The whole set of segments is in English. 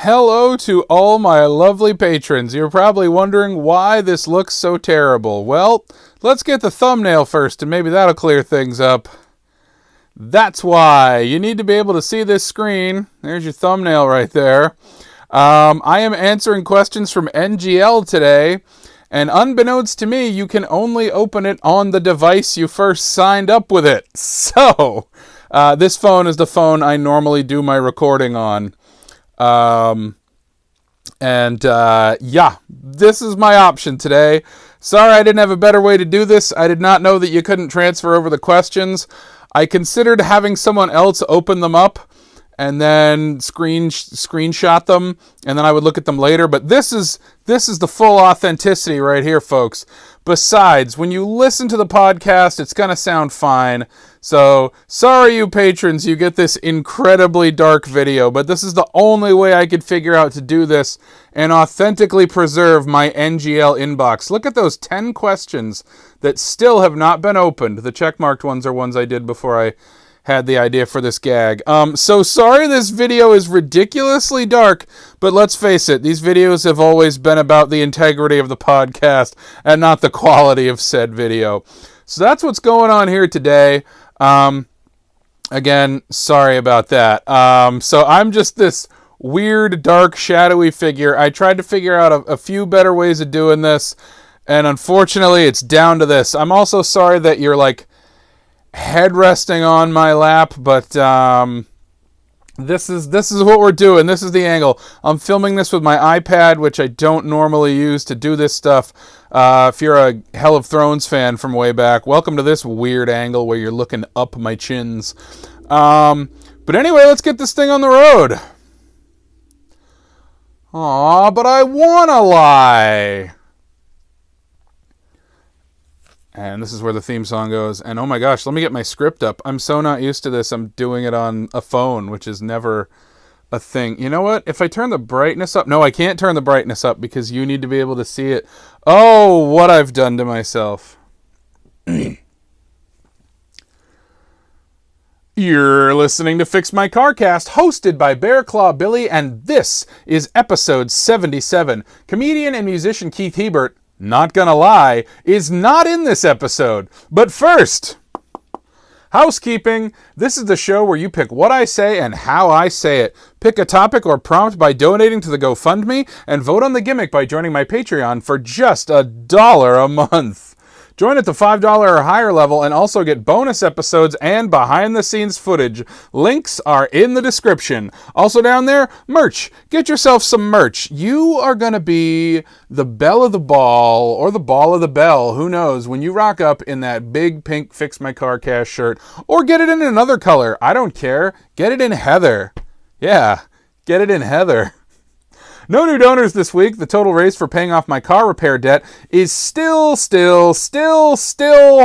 Hello to all my lovely patrons. You're probably wondering why this looks so terrible. Well, let's get the thumbnail first and maybe that'll clear things up. That's why. You need to be able to see this screen. There's your thumbnail right there. I am answering questions from NGL today, and unbeknownst to me, you can only open it on the device you first signed up with it. So, this phone is the phone I normally do my recording on. This is my option today. Sorry I didn't have a better way to do this. I did not know that you couldn't transfer over the questions. I considered having someone else open them up and then screenshot them, and then I would look at them later. But this is the full authenticity right here, folks. Besides, when you listen to the podcast, it's going to sound fine. So, sorry you patrons, you get this incredibly dark video, but this is the only way I could figure out to do this and authentically preserve my NGL inbox. Look at those 10 questions that still have not been opened. The checkmarked ones are ones I did before I had the idea for this gag. So sorry this video is ridiculously dark, but let's face it, these videos have always been about the integrity of the podcast and not the quality of said video. So that's what's going on here today. Again, sorry about that. So I'm just this weird, dark, shadowy figure. I tried to figure out a few better ways of doing this, and unfortunately it's down to this. I'm also sorry that you're like head resting on my lap, but this is what we're doing. This is the angle. I'm filming this with my iPad, which I don't normally use to do this stuff. If you're a Hell of Thrones fan from way back, welcome to this weird angle where you're looking up my chins. But anyway, let's get this thing on the road. Aw, but I wanna lie. And this is where the theme song goes. And oh my gosh, let me get my script up. I'm so not used to this. I'm doing it on a phone, which is never a thing. You know what? If I turn the brightness up... No, I can't turn the brightness up because you need to be able to see it. Oh, what I've done to myself. You're listening to Fix My Carcast, hosted by Bear Claw Billy, and this is episode 77. Comedian and musician Keith Hebert, not gonna lie, is not in this episode. But first, housekeeping. This is the show where you pick what I say and how I say it. Pick a topic or prompt by donating to the GoFundMe, and vote on the gimmick by joining my Patreon for just $1 a month. Join at the $5 or higher level and also get bonus episodes and behind-the-scenes footage. Links are in the description. Also down there, merch. Get yourself some merch. You are going to be the belle of the ball or the ball of the bell. Who knows? When you rock up in that big pink Fix My Carcast shirt, or get it in another color. I don't care. Get it in heather. Yeah, get it in heather. No new donors this week. The total raise for paying off my car repair debt is still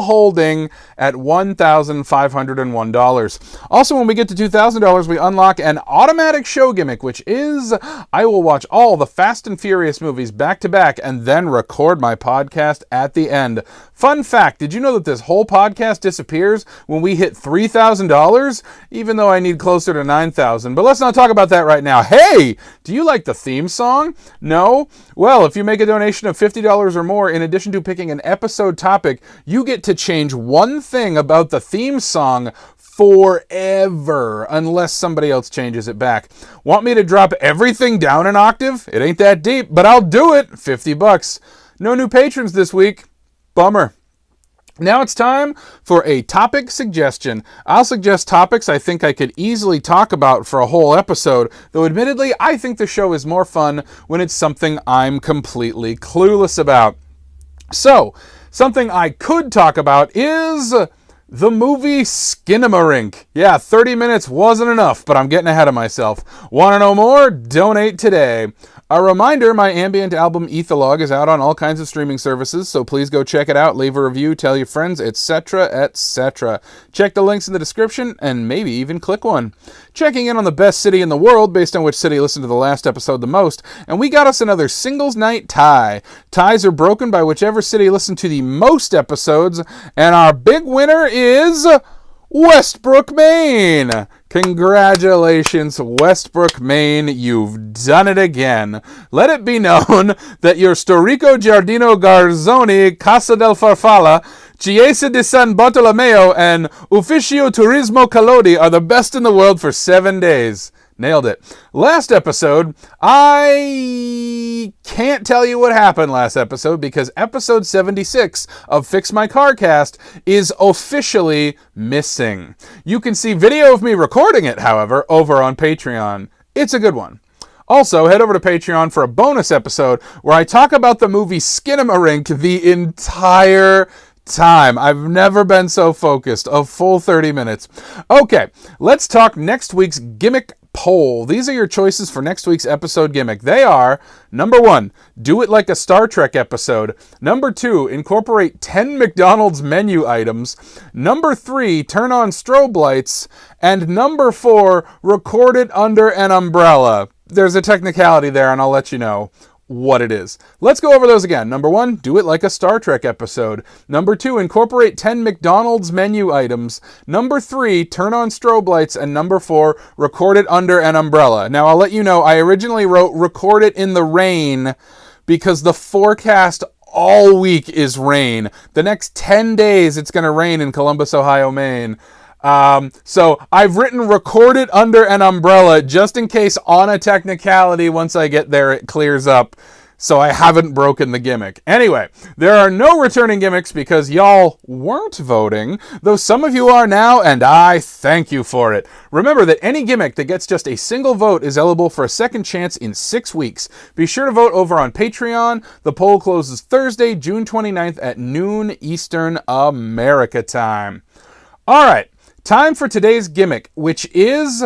holding at $1,501. Also, when we get to $2,000, we unlock an automatic show gimmick, which is I will watch all the Fast and Furious movies back to back and then record my podcast at the end. Fun fact, did you know that this whole podcast disappears when we hit $3,000? Even though I need closer to $9,000. But let's not talk about that right now. Hey, do you like the theme song? No? Well, if you make a donation of $50 or more, in addition to picking an episode topic, you get to change one thing about the theme song forever, unless somebody else changes it back. Want me to drop everything down an octave? It ain't that deep, but I'll do it. $50. No new patrons this week. Bummer. Now it's time for a topic suggestion. I'll suggest topics I think I could easily talk about for a whole episode, though admittedly, I think the show is more fun when it's something I'm completely clueless about. So, something I could talk about is the movie Skinamarink. Yeah, 30 minutes wasn't enough, but I'm getting ahead of myself. Want to know more? Donate today. A reminder, my ambient album Etholog is out on all kinds of streaming services, so please go check it out, leave a review, tell your friends, etc., etc. Check the links in the description, and maybe even click one. Checking in on the best city in the world, based on which city listened to the last episode the most, and we got us another singles night tie. Ties are broken by whichever city listened to the most episodes, and our big winner is Westbrook, Maine. Congratulations, Westbrook, Maine. You've done it again. Let it be known that your Storico Giardino Garzoni Casa del Farfalla, Chiesa di San Bartolomeo, and Ufficio Turismo Calodi are the best in the world for 7 days. Nailed it. Last episode, I can't tell you what happened last episode because episode 76 of Fix My Car Cast is officially missing. You can see video of me recording it, however, over on Patreon. It's a good one. Also, head over to Patreon for a bonus episode where I talk about the movie Skinamarink the entire time. I've never been so focused. A full 30 minutes. Okay, let's talk next week's gimmick poll. These are your choices for next week's episode gimmick. They are, number 1, do it like a Star Trek episode. Number 2, incorporate 10 McDonald's menu items. Number 3, turn on strobe lights. And number 4, record it under an umbrella. There's a technicality there, and I'll let you know what it is. Let's go over those again. Number 1, do it like a Star Trek episode. Number 2, incorporate 10 McDonald's menu items. Number 3, turn on strobe lights. And number 4, record it under an umbrella. Now, I'll let you know, I originally wrote record it in the rain because the forecast all week is rain. The next 10 days, it's going to rain in Columbus, Ohio, Maine. So I've written record it under an umbrella just in case on a technicality once I get there it clears up. So I haven't broken the gimmick. Anyway, there are no returning gimmicks because y'all weren't voting, though some of you are now, and I thank you for it. Remember that any gimmick that gets just a single vote is eligible for a second chance in 6 weeks. Be sure to vote over on Patreon. The poll closes Thursday, June 29th at noon Eastern America time. All right. Time for today's gimmick, which is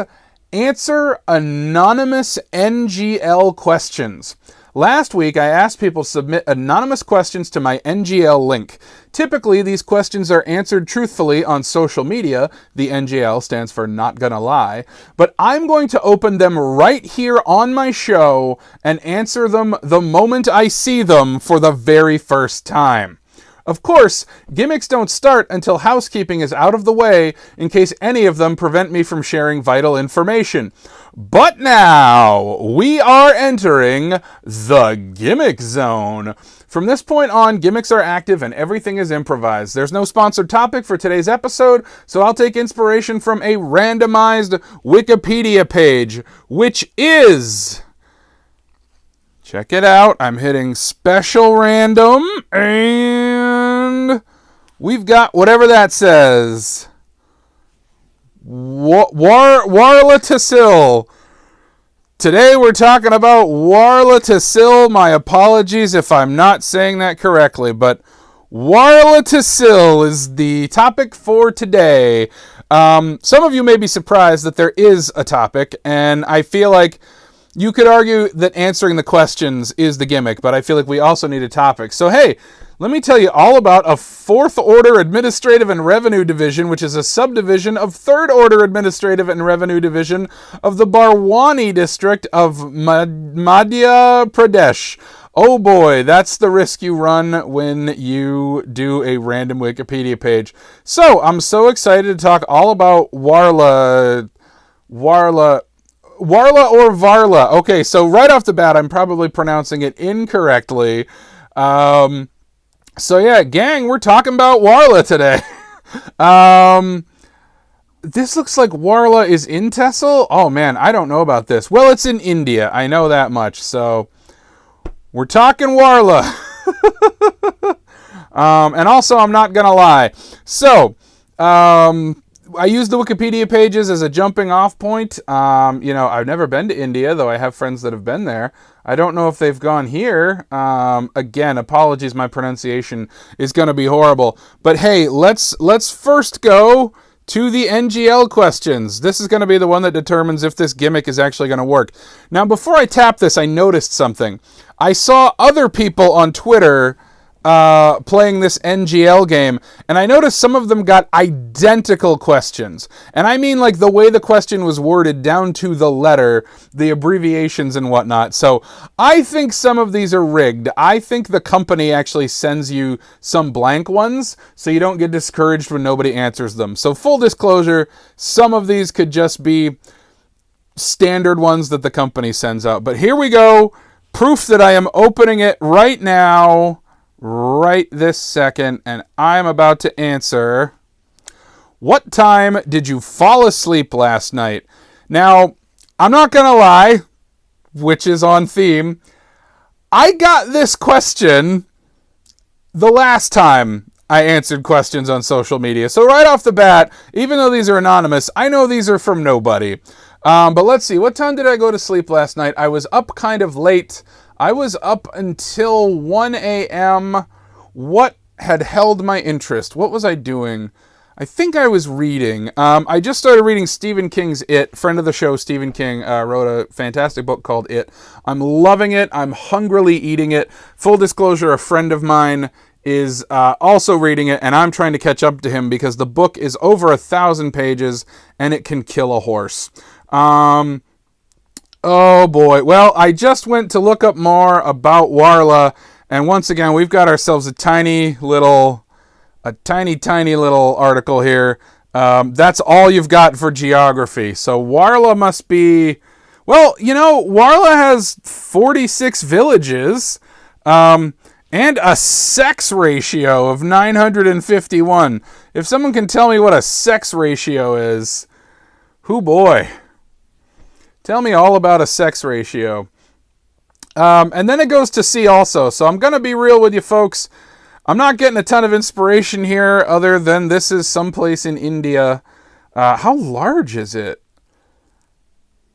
answer anonymous NGL questions. Last week, I asked people to submit anonymous questions to my NGL link. Typically, these questions are answered truthfully on social media. The NGL stands for Not Gonna Lie. But I'm going to open them right here on my show and answer them the moment I see them for the very first time. Of course, gimmicks don't start until housekeeping is out of the way in case any of them prevent me from sharing vital information. But now, we are entering the gimmick zone. From this point on, gimmicks are active and everything is improvised. There's no sponsored topic for today's episode, so I'll take inspiration from a randomized Wikipedia page, which is... Check it out. I'm hitting special random, and we've got whatever that says. Warla Tassil. Today we're talking about Warla Tassil. My apologies if I'm not saying that correctly, but Warla Tassil is the topic for today. Some of you may be surprised that there is a topic, and I feel like you could argue that answering the questions is the gimmick, but I feel like we also need a topic. So hey, let me tell you all about a 4th Order Administrative and Revenue Division, which is a subdivision of 3rd Order Administrative and Revenue Division of the Barwani District of Madhya Pradesh. Oh boy, that's the risk you run when you do a random Wikipedia page. So, I'm so excited to talk all about Warla or Varla. Okay, so right off the bat, I'm probably pronouncing it incorrectly. So yeah, gang, we're talking about Warla today. This looks like Warla is in Tehsil. Oh man, I don't know about this. Well, it's in India. I know that much. So we're talking Warla. And also, I'm not gonna lie. So, I use the Wikipedia pages as a jumping off point. I've never been to India, though I have friends that have been there. I don't know if they've gone here. Again, apologies, my pronunciation is going to be horrible. But hey, let's first go to the NGL questions. This is going to be the one that determines if this gimmick is actually going to work. Now, before I tap this, I noticed something. I saw other people on Twitter playing this NGL game, and I noticed some of them got identical questions. And I mean like the way the question was worded down to the letter, the abbreviations and whatnot. So I think some of these are rigged. I think the company actually sends you some blank ones so you don't get discouraged when nobody answers them. So full disclosure, some of these could just be standard ones that the company sends out. But here we go. Proof that I am opening it right now. Right this second, and I'm about to answer. What time did you fall asleep last night? Now, I'm not gonna lie, which is on theme. I got this question the last time I answered questions on social media. So right off the bat, even though these are anonymous, I know these are from nobody. But let's see, what time did I go to sleep last night? I was up kind of late. I was up until 1 a.m. What had held my interest? What was I doing? I think I was reading. I just started reading Stephen King's It. Friend of the show, Stephen King, wrote a fantastic book called It. I'm loving it. I'm hungrily eating it. Full disclosure, a friend of mine is also reading it, and I'm trying to catch up to him because the book is over 1,000 pages, and it can kill a horse. Oh boy. Well, I just went to look up more about Warla, and once again, we've got ourselves a tiny little article here. That's all you've got for geography. So Warla must be, well, Warla has 46 villages, and a sex ratio of 951. If someone can tell me what a sex ratio is, hoo boy. Tell me all about a sex ratio. And then it goes to sea also. So I'm going to be real with you folks. I'm not getting a ton of inspiration here other than this is someplace in India. How large is it?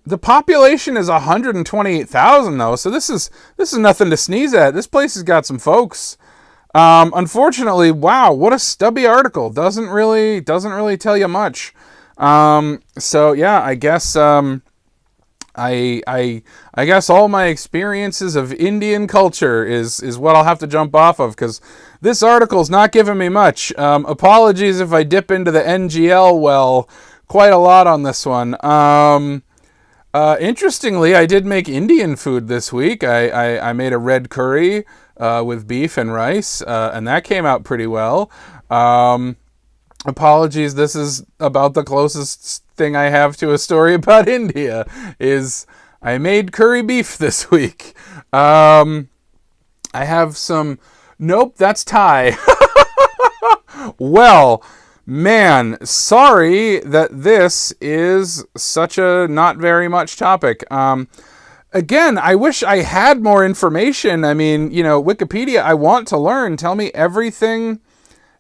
The population is 128,000 though. So this is nothing to sneeze at. This place has got some folks. Unfortunately, wow, what a stubby article. Doesn't really tell you much. So yeah, I guess I guess all my experiences of Indian culture is what I'll have to jump off of, because this article's not giving me much. Apologies if I dip into the NGL well quite a lot on this one. Interestingly, I did make Indian food this week. I made a red curry with beef and rice, and that came out pretty well. Apologies, this is about the closest thing I have to a story about India, is I made curry beef this week. I have some... Nope, that's Thai. Well, man, sorry that this is such a not very much topic. Again, I wish I had more information. I mean, Wikipedia, I want to learn. Tell me everything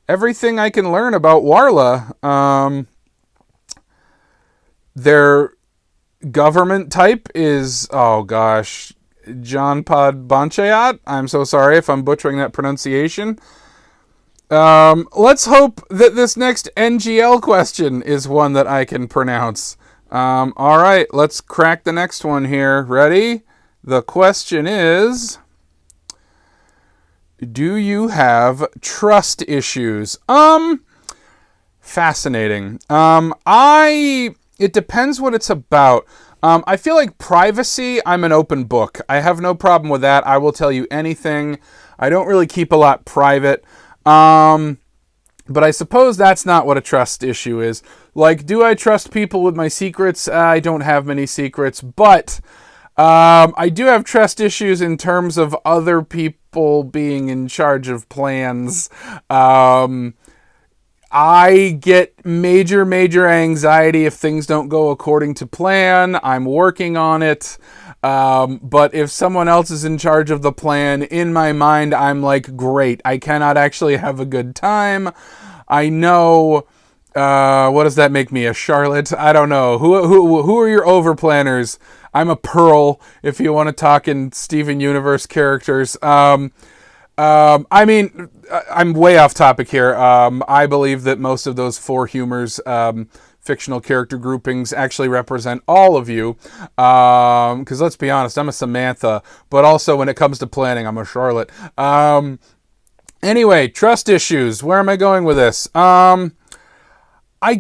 I can learn about Warla. Their government type is, oh gosh, Janpad Panchayat. I'm so sorry if I'm butchering that pronunciation. Let's hope that this next NGL question is one that I can pronounce. All right, let's crack the next one here. Ready? The question is... Do you have trust issues? Fascinating. It depends what it's about. I feel like privacy, I'm an open book. I have no problem with that. I will tell you anything. I don't really keep a lot private. But I suppose that's not what a trust issue is. Like, do I trust people with my secrets? I don't have many secrets, but I do have trust issues in terms of other people being in charge of plans. I get major anxiety if things don't go according to plan. I'm working on it. But if someone else is in charge of the plan, in my mind, I'm like, great, I cannot actually have a good time. I know, what does that make me, a Charlotte? I don't know. Who are your over planners? I'm a Pearl, if you want to talk in Steven Universe characters. I mean, I'm way off topic here. I believe that most of those four humors, fictional character groupings actually represent all of you. Because let's be honest, I'm a Samantha, but also when it comes to planning, I'm a Charlotte. Anyway, trust issues. Where am I going with this? I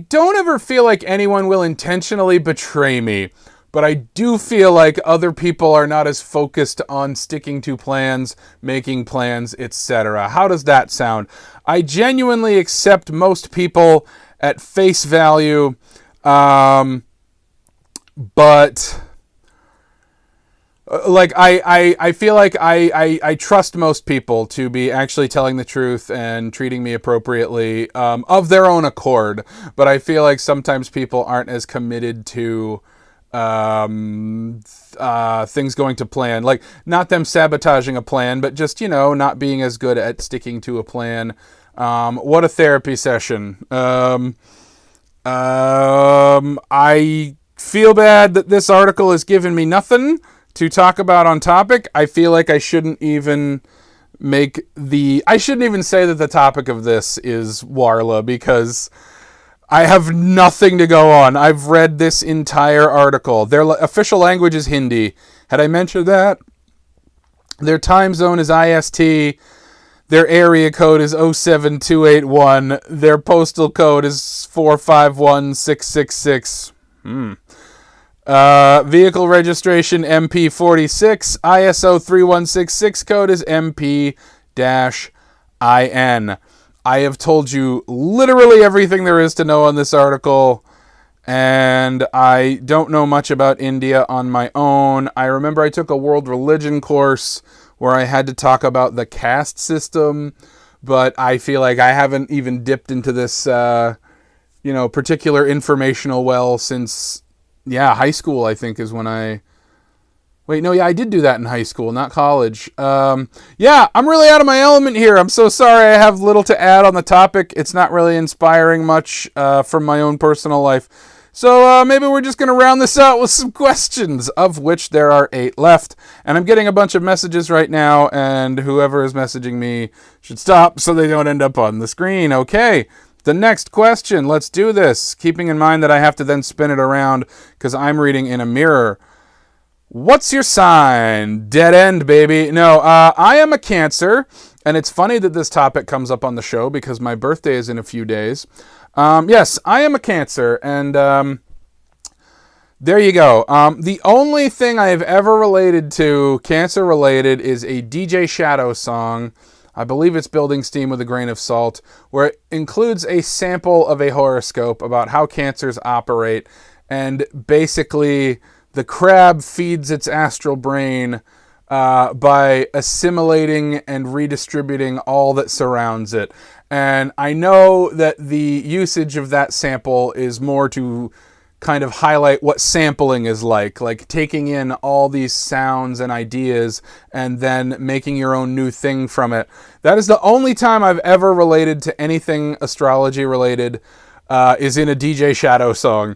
don't ever feel like anyone will intentionally betray me, but I do feel like other people are not as focused on sticking to plans, making plans, etc. How does that sound? I genuinely accept most people at face value, but like I feel like I trust most people to be actually telling the truth and treating me appropriately of their own accord. But I feel like sometimes people aren't as committed to things going to plan. Like, not them sabotaging a plan, but just, not being as good at sticking to a plan. What a therapy session. I feel bad that this article has given me nothing to talk about on topic. I feel like I shouldn't even say that the topic of this is Warla, because I have nothing to go on. I've read this entire article. Their official language is Hindi. Had I mentioned that? Their time zone is IST. Their area code is 07281. Their postal code is 451666. Vehicle registration MP46. ISO 3166 code is MP-IN. I have told you literally everything there is to know on this article, and I don't know much about India on my own. I remember I took a world religion course where I had to talk about the caste system, but I feel like I haven't even dipped into this, particular informational well since, high school, I think, is when I did do that in high school, not college. I'm really out of my element here. I'm so sorry I have little to add on the topic. It's not really inspiring much from my own personal life. So maybe we're just going to round this out with some questions, of which there are 8 left. And I'm getting a bunch of messages right now, and whoever is messaging me should stop so they don't end up on the screen. Okay, the next question. Let's do this, keeping in mind that I have to then spin it around because I'm reading in a mirror. What's your sign? Dead end, baby. No, I am a Cancer, and it's funny that this topic comes up on the show because my birthday is in a few days. Yes, I am a Cancer, and there you go. The only thing I have ever related to Cancer-related is a DJ Shadow song. I believe it's Building Steam with a Grain of Salt, where it includes a sample of a horoscope about how Cancers operate, and basically the crab feeds its astral brain by assimilating and redistributing all that surrounds it. And I know that the usage of that sample is more to kind of highlight what sampling is like taking in all these sounds and ideas and then making your own new thing from it. That is the only time I've ever related to anything astrology related, is in a DJ Shadow song.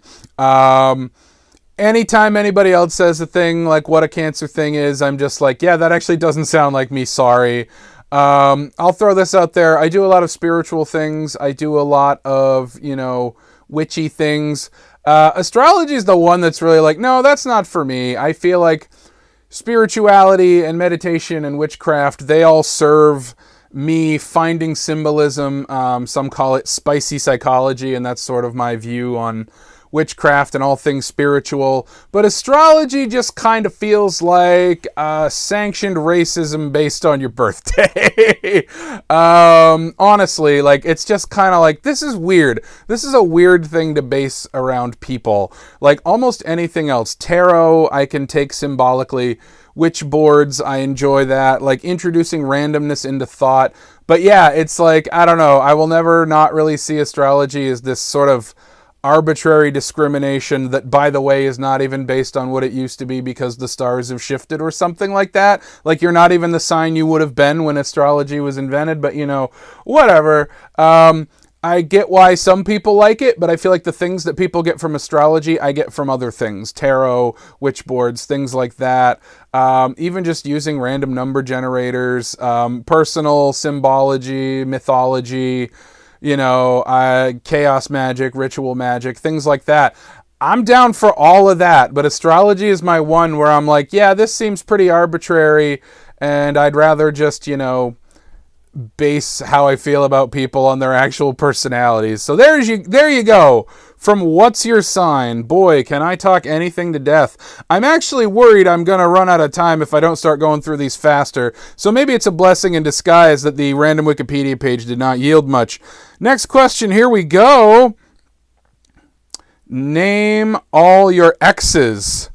Anytime anybody else says a thing like what a Cancer thing is, I'm just like, yeah, that actually doesn't sound like me, sorry. I'll throw this out there. I do a lot of spiritual things. I do a lot of, witchy things. Astrology is the one that's really like, no, that's not for me. I feel like spirituality and meditation and witchcraft, they all serve me finding symbolism. Some call it spicy psychology, and that's sort of my view on witchcraft and all things spiritual. But astrology just kind of feels like sanctioned racism based on your birthday. Honestly, it's just kind of like, this is weird. This is a weird thing to base around people. Like almost anything else. Tarot, I can take symbolically. Witch boards, I enjoy that. Like introducing randomness into thought. But yeah, it's like, I don't know. I will never not really see astrology as this sort of arbitrary discrimination that, by the way, is not even based on what it used to be because the stars have shifted or something like that. Like you're not even the sign you would have been when astrology was invented, but whatever. I get why some people like it, but I feel like the things that people get from astrology, I get from other things. Tarot, witch boards, things like that. Even just using random number generators, personal symbology, mythology, chaos magic, ritual magic, things like that. I'm down for all of that, but astrology is my one where I'm like, yeah, this seems pretty arbitrary, and I'd rather just, base how I feel about people on their actual personalities. So there you go. From What's Your Sign? Boy, can I talk anything to death. I'm actually worried I'm going to run out of time if I don't start going through these faster. So maybe it's a blessing in disguise that the random Wikipedia page did not yield much. Next question, here we go. Name all your exes.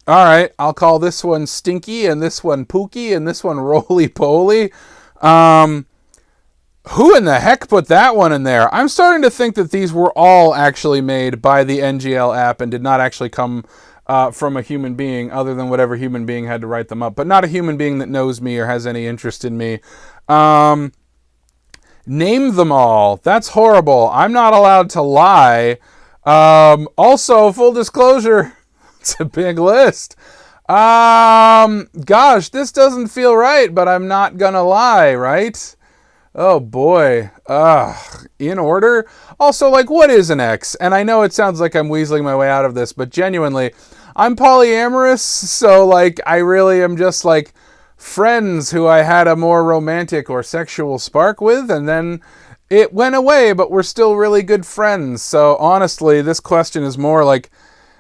All right, I'll call this one Stinky, and this one Pookie, and this one Roly Poly. Who in the heck put that one in there? I'm starting to think that these were all actually made by the NGL app and did not actually come from a human being other than whatever human being had to write them up, but not a human being that knows me or has any interest in me. Name them all. That's horrible. I'm not allowed to lie. Also, full disclosure, it's a big list. Gosh, this doesn't feel right, but I'm not gonna lie, right? Oh boy. In order? Also, like, what is an ex? And I know it sounds like I'm weaseling my way out of this, but genuinely, I'm polyamorous, so like, I really am just like friends who I had a more romantic or sexual spark with, and then it went away, but we're still really good friends. So honestly, this question is more like,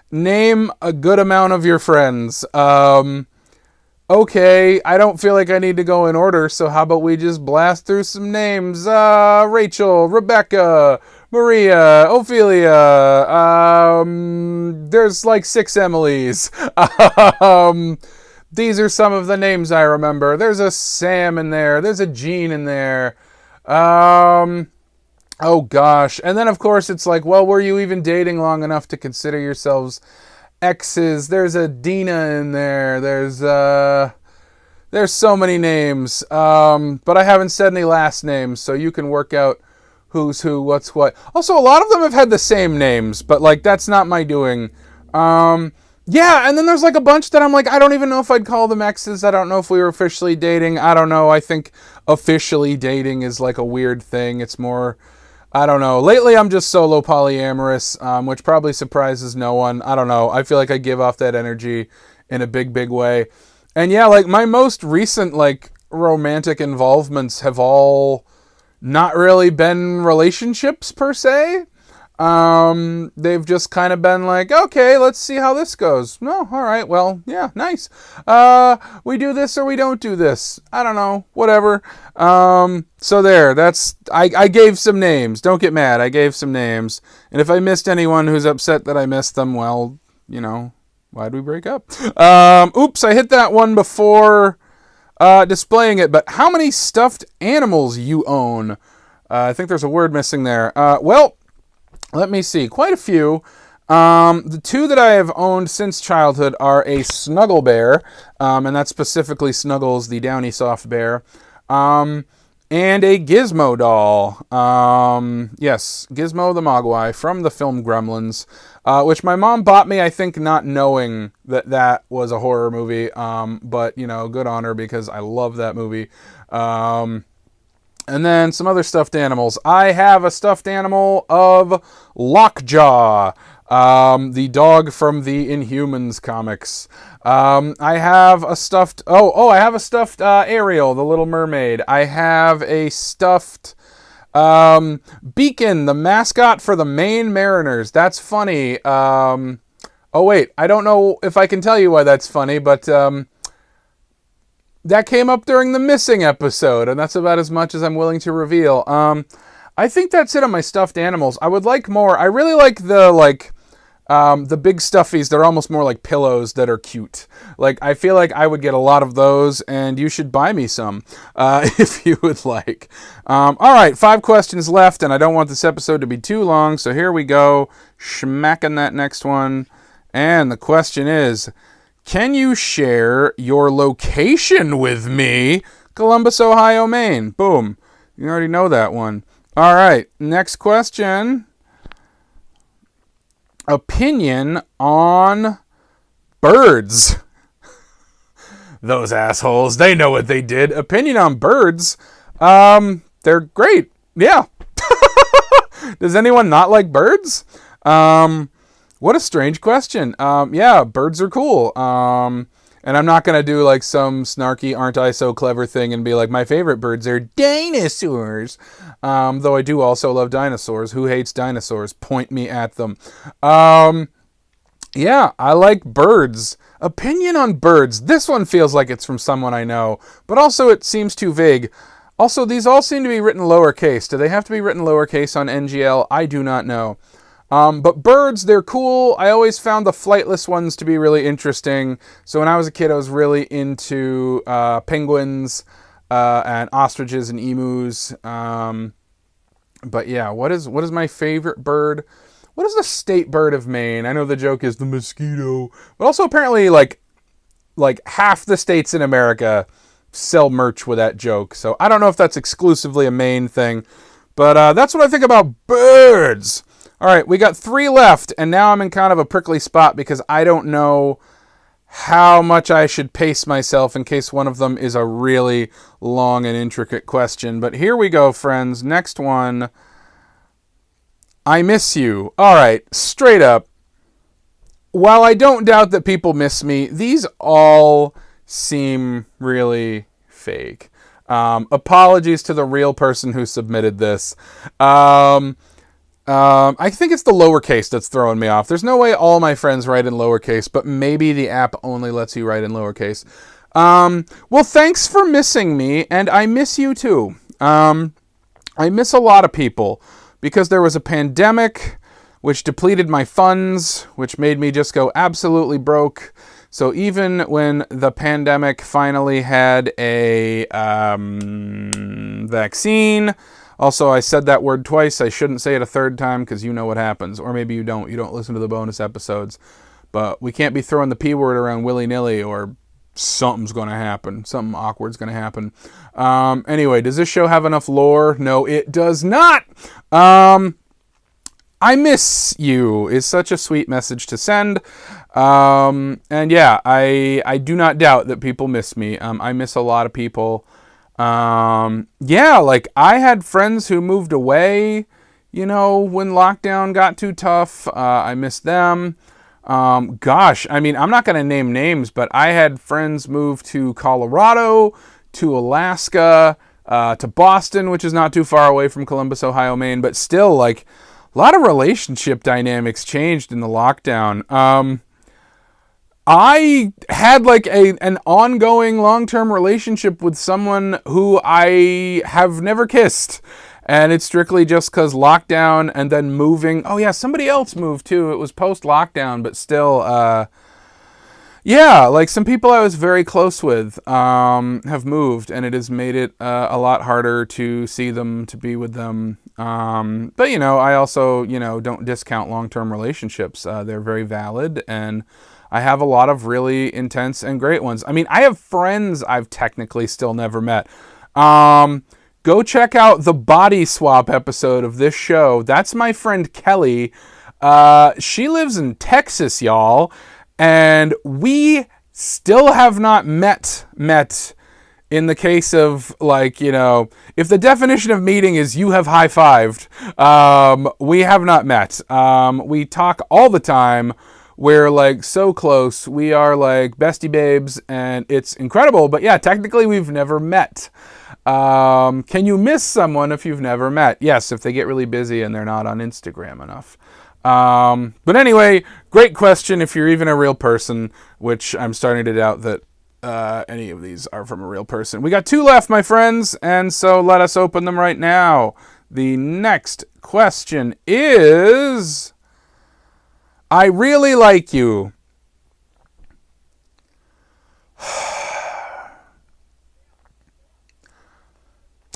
name a good amount of your friends. Okay, I don't feel like I need to go in order, so how about we just blast through some names? Rachel, Rebecca, Maria, Ophelia, there's like 6 Emilys. These are some of the names I remember. There's a Sam in there, there's a Jean in there. Oh gosh, and then of course it's like, well, were you even dating long enough to consider yourselves exes? There's a Dina in there. There's so many names. But I haven't said any last names, so you can work out who's who, what's what. Also, a lot of them have had the same names, but like that's not my doing. Yeah, and then there's like a bunch that I'm like, I don't even know if I'd call them exes. I don't know if we were officially dating. I don't know. I think officially dating is like a weird thing. It's more, I don't know. Lately, I'm just solo polyamorous, which probably surprises no one. I don't know. I feel like I give off that energy in a big, big way. And yeah, like my most recent like romantic involvements have all not really been relationships per se. They've just kind of been like, okay, let's see how this goes. No, all right, well, yeah, nice. We do this or we don't do this. I don't know, whatever. So there, I gave some names. Don't get mad, I gave some names. And if I missed anyone who's upset that I missed them, well, you know, why'd we break up? Oops, I hit that one before displaying it, but how many stuffed animals you own? I think there's a word missing there. Well, let me see. Quite a few. The 2 that I have owned since childhood are a Snuggle Bear, and that's specifically Snuggles, the downy soft bear, and a Gizmo doll. Yes, Gizmo the Mogwai from the film Gremlins, which my mom bought me, I think, not knowing that that was a horror movie, but, you know, good on her because I love that movie. And then some other stuffed animals. I have a stuffed animal of Lockjaw, the dog from the Inhumans comics. I have a stuffed... I have a stuffed Ariel, the Little Mermaid. I have a stuffed Beacon, the mascot for the Maine Mariners. That's funny. Oh, wait. I don't know if I can tell you why that's funny, but... that came up during the missing episode, and that's about as much as I'm willing to reveal. I think that's it on my stuffed animals. I would like more. I really like the big stuffies. They're almost more like pillows that are cute. Like, I feel like I would get a lot of those, and you should buy me some if you would like. All right, 5 questions left, and I don't want this episode to be too long, so here we go. Schmacking that next one. And the question is... can you share your location with me? Columbus, Ohio, Maine. Boom. You already know that one. All right. Next question. Opinion on birds. Those assholes. They know what they did. Opinion on birds. They're great. Yeah. Does anyone not like birds? What a strange question. Yeah, birds are cool. And I'm not going to do like some snarky aren't I so clever thing and be like, my favorite birds are dinosaurs. Though I do also love dinosaurs. Who hates dinosaurs? Point me at them. Yeah, I like birds. Opinion on birds. This one feels like it's from someone I know, but also it seems too vague. Also, these all seem to be written lowercase. Do they have to be written lowercase on NGL? I do not know. But birds, they're cool. I always found the flightless ones to be really interesting. So when I was a kid, I was really into penguins and ostriches and emus. But yeah, what is my favorite bird? What is the state bird of Maine? I know the joke is the mosquito, but also apparently like half the states in America sell merch with that joke. So I don't know if that's exclusively a Maine thing, but that's what I think about birds. All right, we got 3 left, and now I'm in kind of a prickly spot because I don't know how much I should pace myself in case one of them is a really long and intricate question. But here we go, friends. Next one. I miss you. All right, straight up. While I don't doubt that people miss me, these all seem really fake. Apologies to the real person who submitted this. I think it's the lowercase that's throwing me off. There's no way all my friends write in lowercase, but maybe the app only lets you write in lowercase. Well, thanks for missing me, and I miss you too. I miss a lot of people because there was a pandemic which depleted my funds, which made me just go absolutely broke. So even when the pandemic finally had a vaccine, also I said that word twice, I shouldn't say it a third time because you know what happens. Or maybe you don't listen to the bonus episodes. But we can't be throwing the P word around willy-nilly or something's going to happen. Something awkward's going to happen. Anyway, does this show have enough lore? No, it does not. I miss you is such a sweet message to send. And yeah, I do not doubt that people miss me. I miss a lot of people. Yeah, like I had friends who moved away, when lockdown got too tough. I miss them. Gosh, I mean, I'm not going to name names, but I had friends move to Colorado, to Alaska, to Boston, which is not too far away from Columbus, Ohio, Maine, but still, like, a lot of relationship dynamics changed in the lockdown. I had like an ongoing long-term relationship with someone who I have never kissed. And it's strictly just because lockdown and then moving. Oh yeah, somebody else moved too. It was post-lockdown, but still, yeah, like some people I was very close with have moved, and it has made it a lot harder to see them, to be with them. But, I also, don't discount long-term relationships. They're very valid, and I have a lot of really intense and great ones. I mean, I have friends I've technically still never met. Go check out the body swap episode of this show. That's my friend Kelly. She lives in Texas, y'all. And we still have not met in the case of, like, if the definition of meeting is you have high-fived, we have not met. We talk all the time. We're, like, so close. We are, like, bestie babes, and it's incredible. But, yeah, technically we've never met. Can you miss someone if you've never met? Yes, if they get really busy and they're not on Instagram enough. But anyway, great question if you're even a real person, which I'm starting to doubt that any of these are from a real person. We got 2 left, my friends, and so let us open them right now. The next question is, I really like you.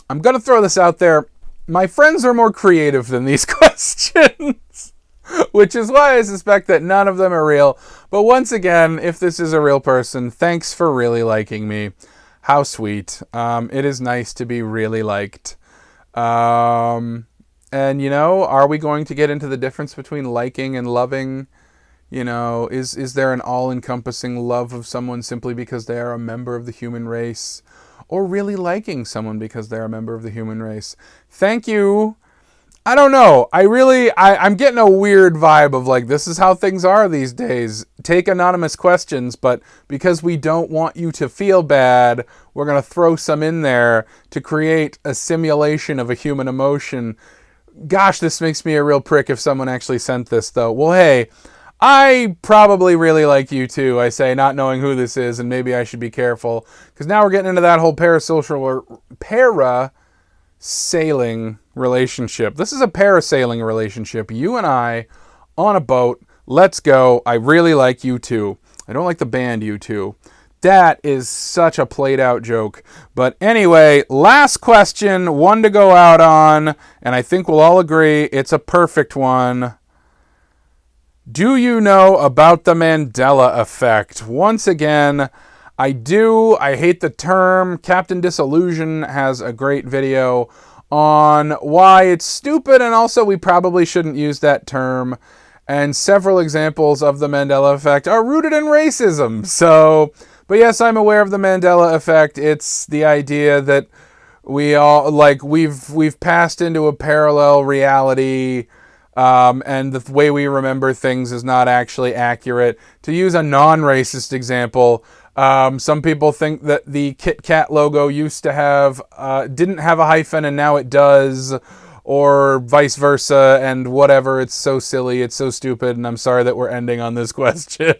I'm going to throw this out there. My friends are more creative than these questions. Which is why I suspect that none of them are real. But once again, if this is a real person, thanks for really liking me. How sweet. It is nice to be really liked. And, are we going to get into the difference between liking and loving? Is there an all-encompassing love of someone simply because they are a member of the human race? Or really liking someone because they're a member of the human race? Thank you. I don't know. I'm getting a weird vibe of like, this is how things are these days. Take anonymous questions, but because we don't want you to feel bad, we're going to throw some in there to create a simulation of a human emotion. Gosh, this makes me a real prick if someone actually sent this, though. Well, hey, I probably really like you too, I say, not knowing who this is, and maybe I should be careful. Because now we're getting into that whole parasailing relationship. This is a parasailing relationship. You and I on a boat. Let's go. I really like you too. I don't like the band U2. That is such a played out joke. But anyway, last question, one to go out on, and I think we'll all agree it's a perfect one. Do you know about the Mandela effect? Once again, I do. I hate the term. Captain Disillusion has a great video on why it's stupid, and also we probably shouldn't use that term. And several examples of the Mandela effect are rooted in racism. So, but yes, I'm aware of the Mandela effect. It's the idea that we all, like, we've passed into a parallel reality, and the way we remember things is not actually accurate. To use a non-racist example, some people think that the Kit Kat logo used to have, didn't have a hyphen and now it does, or vice versa, and whatever. It's so silly, it's so stupid, and I'm sorry that we're ending on this question.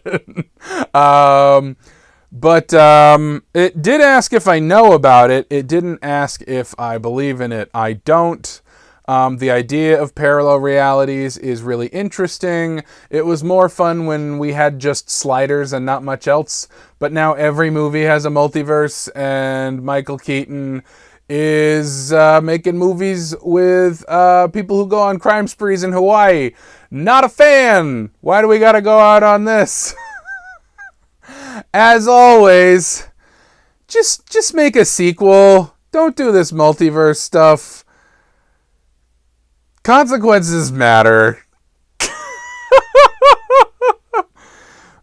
But it did ask if I know about it. It didn't ask if I believe in it. I don't. The idea of parallel realities is really interesting. It was more fun when we had just sliders and not much else. But now every movie has a multiverse, and Michael Keaton is making movies with people who go on crime sprees in Hawaii. Not a fan. Why do we gotta go out on this? As always, just make a sequel. Don't do this multiverse stuff. Consequences matter.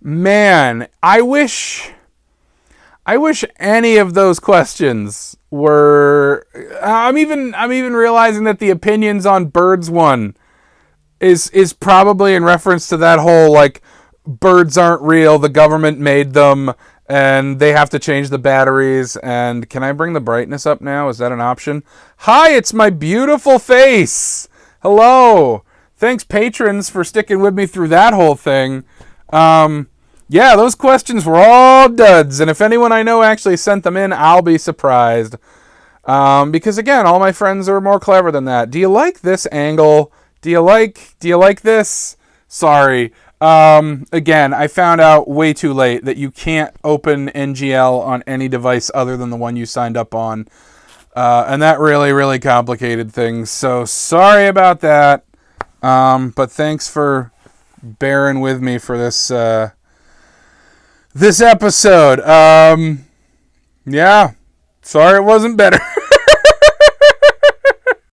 Man, I wish any of those questions were. I'm even realizing that the opinions on birds one is probably in reference to that whole, like, birds aren't real, the government made them, and they have to change the batteries. And can I bring the brightness up now? Is that an option? Hi, it's my beautiful face. Hello. Thanks, patrons, for sticking with me through that whole thing. Yeah, those questions were all duds, and if anyone I know actually sent them in, I'll be surprised. Because again, all my friends are more clever than that. Do you like this angle? Do you like this? Sorry. Again, I found out way too late that you can't open NGL on any device other than the one you signed up on. And that really, really complicated things. So sorry about that. But thanks for bearing with me for this episode. Yeah. Sorry it wasn't better.